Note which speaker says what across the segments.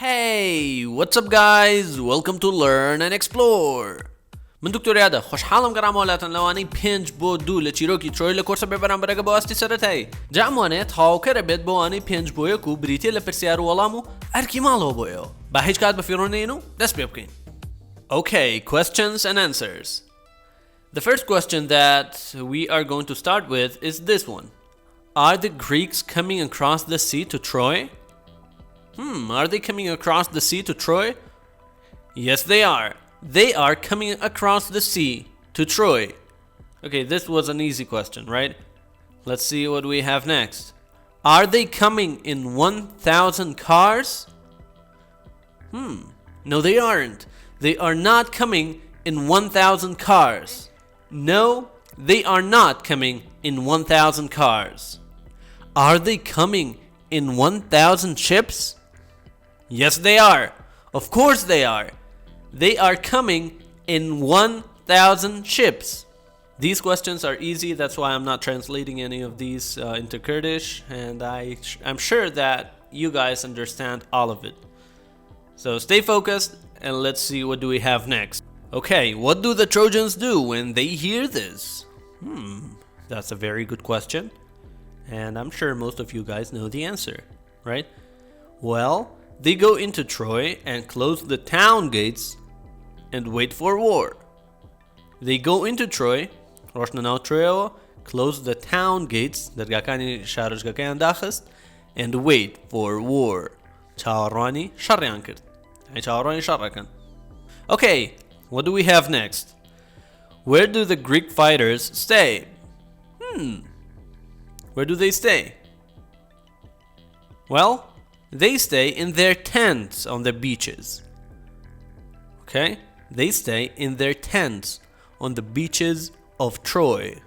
Speaker 1: Hey, what's up guys? Welcome to Learn and Explore. من دکتۆر یادە خۆشحاڵم گەڕامەوەلاتەن لەوانەی 5-2 لە چیرۆکی ترۆی لە کۆرسە بەرامبەرەکە بۆ ئاستی سەرەتایی. جا ئەموانەیە تەواوکەرە بێت بۆ وانەی 5-1 و بریتیە لە پرسیار و وەڵام و ئەرکی ماڵەوە بۆ ئێوە. با هیچ کات بە فیڕۆنەین و دەست پێ بکەین. Okay, questions and answers. The first question that we are going to start with is this one. Are the Greeks coming across the sea to Troy? Are they coming across the sea to Troy? Yes, they are. They are coming across the sea to Troy. Okay, this was an easy question, right? Let's see what we have next. Are they coming in 1,000 cars? No, they aren't. They are not coming in 1,000 cars. No, they are not coming in 1,000 cars. Are they coming in 1,000 ships? Yes, they are. Of course they are. They are coming in 1,000 ships. These questions are easy, that's why I'm not translating any of these into Kurdish, and I'm sure that you guys understand all of it. So stay focused, and let's see what do we have next. Okay, what do the Trojans do when they hear this? That's a very good question, and I'm sure most of you guys know the answer, right? Well, they go into Troy and close the town gates and wait for war. They go into Troy, close the town gates, and wait for war. Okay, what do we have next? Where do the Greek fighters stay? Where do they stay? Well, they stay in their tents on the beaches. Okay? They stay in their tents on the beaches of Troy.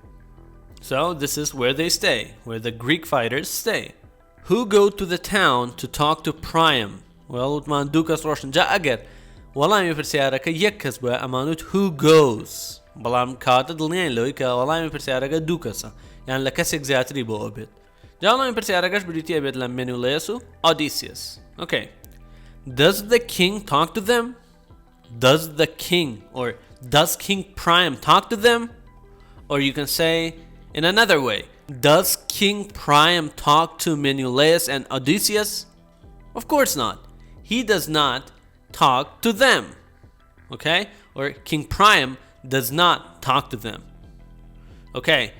Speaker 1: So this is where they stay, where the Greek fighters stay. Who go to the town to talk to Priam? Well, utman dukas roshan ja ئەگەر وەڵامی پرسیارەکە یەک کەس بووە ئەمانوت who goes. بەڵام کاتە دڵنیان لەوەی کە وەڵامی پرسیارەکە دوو کەسە یان لە کەسێک زیاتری بۆ ئەو بێت. جا وەڵامی پرسیارەکەش بریتیە بێت لە Menelaus و Odysseus. Okay. Does the king talk to them? Does the king or does King Priam talk to them? Or you can say in another way, does King Priam talk to Menelaus and Odysseus? Of course not. He does not talk to them. Okay? Or King Priam does not talk to them. Okay.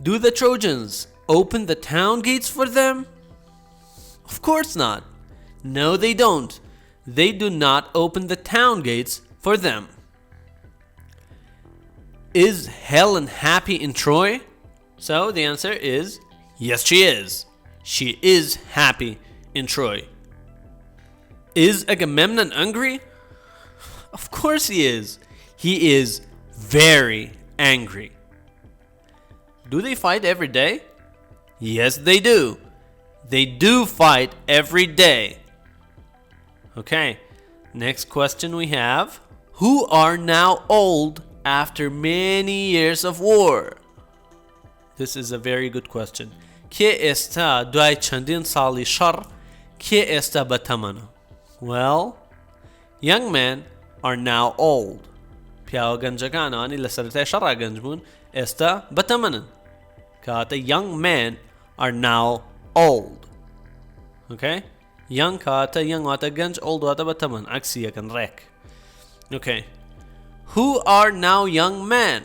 Speaker 1: Do the Trojans open the town gates for them? Of course not. No, they don't. They do not open the town gates for them. Is Helen happy in Troy? So the answer is yes, she is. She is happy in Troy. Is Agamemnon angry? Of course he is. He is very angry. Do they fight every day? Yes, they do. They do fight every day. Okay, next question we have. Who are now old after many years of war? This is a very good question. Kê ئێستا دوای چەندین ساڵی شەڕ کێ ئێستا بەتەمەنە? Well, young men are now old. پیاوە گەنجەکانانی لە سەرەتای شەڕا گەنج بوون ئێستا بەتەمەنن. کاتە young men are now old. Okay? Young kata, young wata ganj, old wata bataman. Aksi yakan rek. Okay. Who are now young men?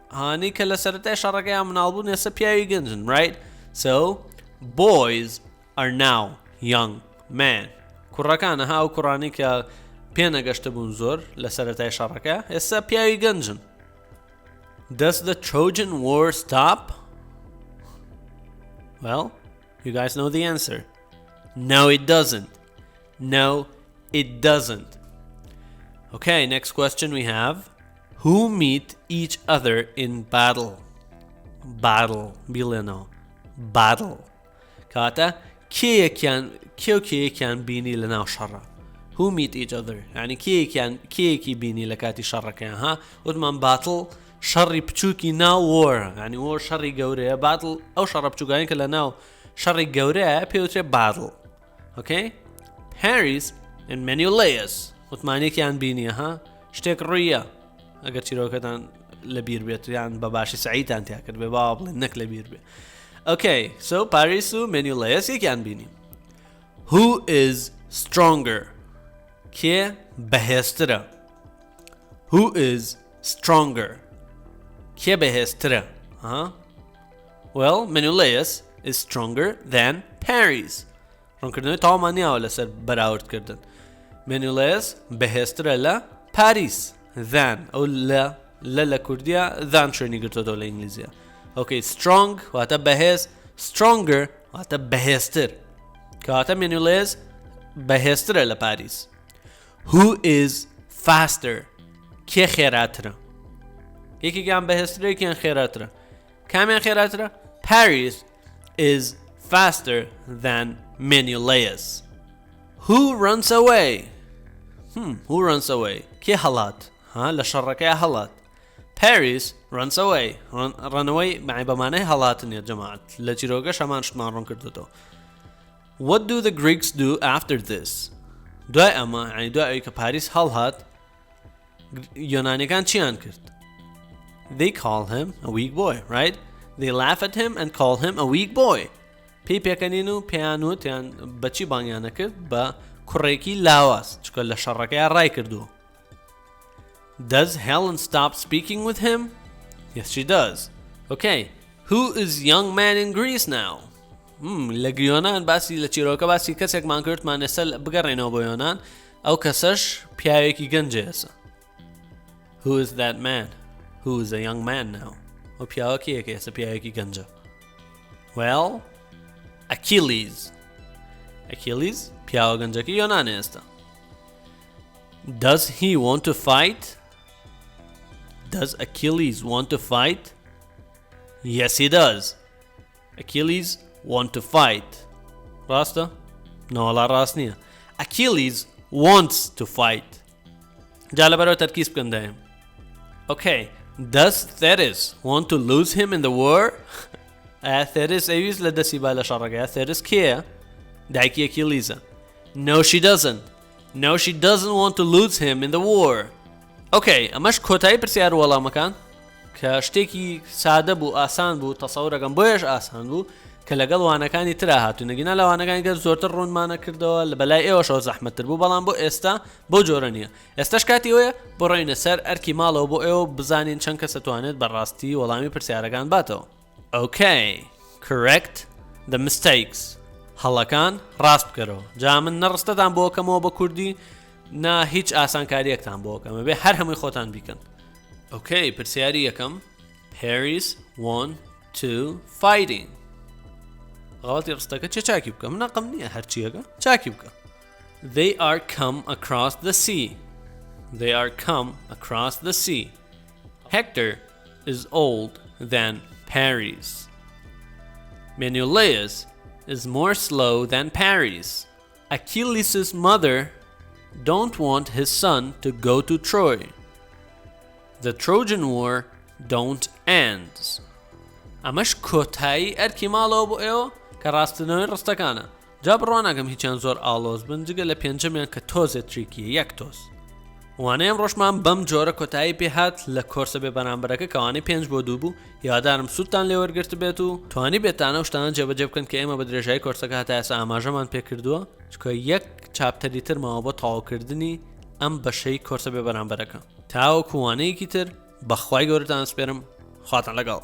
Speaker 1: Hani kala sarate sharaka am albun yasa piyawi ganjan, right? So, boys are now young men. Kurakana ha kurani ka pena gashtabun zor la sarate sharaka yasa piyawi ganjan. Does the Trojan War stop? Well, you guys know the answer. No, it doesn't. No, it doesn't. Okay, next question we have. Who meet each other in battle? Battle. Bileno. Battle. Kata كي كان بيني لنا شرة. Who meet each other? يعني كي بيني لكاتي شرة كان ها. ودمان battle شري بچوكي now war. يعني war شري قوري battle أو شرة بچوكي كلا now شري قوري بيوتري battle. Okay? Paris and Menelaus وتمانێکیان بینیە ها شتێک ڕوویە ئەگەر چیرۆکەتان لەبیر بێت یان بەباشی سعیدتان تیا کرد بێ با بڵێن نەک لەبیر بێ Okay, so Paris و Menelaus یەکیان بینی Who is stronger? کێ بەهێزترە Who is stronger? کێ بەهێزترە Well, Menelaus is stronger than Paris. ڕوونکردنەوەی تاوامان نیاوە لەسەر بەراوردکردن. Menelaus بەهێزترە لە Paris than ئەو لە کوردیە than شوێنی گرتووەتەوە لە ئینگلیزیە. Okay, strong واتە بەهێز stronger واتە بەهێزتر کەواتە Menelaus بەهێزترە لە Paris. Who is faster? کێ خێراترە؟ یەکێکیان بەهێزترە یەکیان خێراترە. کامیان خێراترە؟ Paris is faster than Menelaus. Who runs away? Who runs away? کێ هەڵات؟ لە شەڕەکەی هەڵات. Paris runs away. Run away معنی بەمانەی هەڵاتنیە جەماعەت. لە چیرۆکە شەمان شتمان ڕوون کردوتەوە. What do the Greeks do after this? دوای ئەمە یعنی دوای ئەوەی کە پاریس هەڵهات یۆنانیەکان چیان کرد؟ They call him a weak boy, right? They laugh at him and call him a weak boy. پێی پێکەنین و پێیان وتیان بەچی بانگیانە کرد بە کوڕێکی لاواز چکە لە شەڕەکەیان ڕای کردووە. Does Helen stop speaking with him? Yes, she does. Okay, who is young man in Greece now? لە گریۆنان باسی لە چیرۆکە باسی کەسێکمان کردمان ئێستا بگەڕێنەوە بۆ یۆنان ئەو کەسەش پیاوێکی گەنجە ئێستا. Who is that man? Who is a young man now? ئەو پیاوە کێیەکە ئێستا پیاوێکی گەنجە. Well, Achilles. Achilles پیاوە گەنجەکەی یۆنانە ئێستا. Does he want to fight? Does Achilles want to fight? Yes, he does. Achilles want to fight. ڕاستە؟ نەوەڵا ڕاست نییە. Achilles wants to fight. جا لەبەرەوە تەرکیز بکەن دایم. Okay, does Thetis want to lose him in the war? Thetis ئەویست لە دەستی با لە شەڕەکەیە. Thetis کێیە؟ دایکی Achillesە. No, she doesn't. No, she doesn't want to lose him in the war. Okay, ئەمەش کۆتایی پرسیار وەڵامەکان کە شتێکی سادە بوو ئاسان بوو تەسەوورەکەم بۆیەش ئاسان بوو کە لەگەڵ وانەکانی ترا هاتوو نەگینا لە وانەکانی گەر زۆرتر ڕوونمانە کردەوە لە بەلای ئێوەشەوە زەحمەتتر بوو بەڵام بۆ ئێستا بۆ جۆرە نییە ئێستاش کاتی ئەوەیە بڕۆینە سەر ئەرکی ماڵەوە بۆ ئێوە بزانین چەند کەس دەتوانێت بەڕاستی وەڵامی پرسیارەکان باتەوە. Okay, correct the mistakes. هەڵەکان ڕاست بکەرەوە. جا من نەڕستەتان بۆ کەمەوە بە کوردی نا هیچ ئاسانکاریەکتان بۆ کەمە بێ هەر هەمووی خۆتان بیکەن. Okay, پرسیاری یەکەم. Paris won to fighting. غڵاتی ڕستەکە چێ چاکی بکە؟ من نەقم نییە هەرچیەکە چاکی بکە. They are come across the sea. They are come across the sea. Hector is old than Paris. Menelaus is more slow than Paris. Achilles' mother don't want his son to go to Troy. The Trojan War don't end. ئەمەش کۆتایی ئەرکی ماڵەوە بۆ ئێوە کە ڕاستنەوەی ڕستەکانە. جا بڕواناگەم هیچیان زۆر ئاڵۆز بن جگە لە پێنجەمیان کە تۆزێت تریکیە یەک تۆز. وانەیەم ڕۆژمان بەم جۆرە کۆتایی پێهات لە کۆرسە بێ بەرامبەرەکە کەوانەی 5 بۆ 2 بوو. یادارم سوودتان لێوەرگرت بێت و توانی بێتانە و شتانە جێبەجێ بکەن کە ئێمە بە درێژایی کۆرسەکە هەتا ئێستا ئاماژەمان پێ کردووە چکە یەک چاپتەری ترمەوە بۆ تەواوکردنی ئەم بەشەی کۆرسە بێ بەرامبەرەکە. تاوەکو وانەیەکی تر بەخوای گەورەتان سپێرم خواتان لەگەڵ.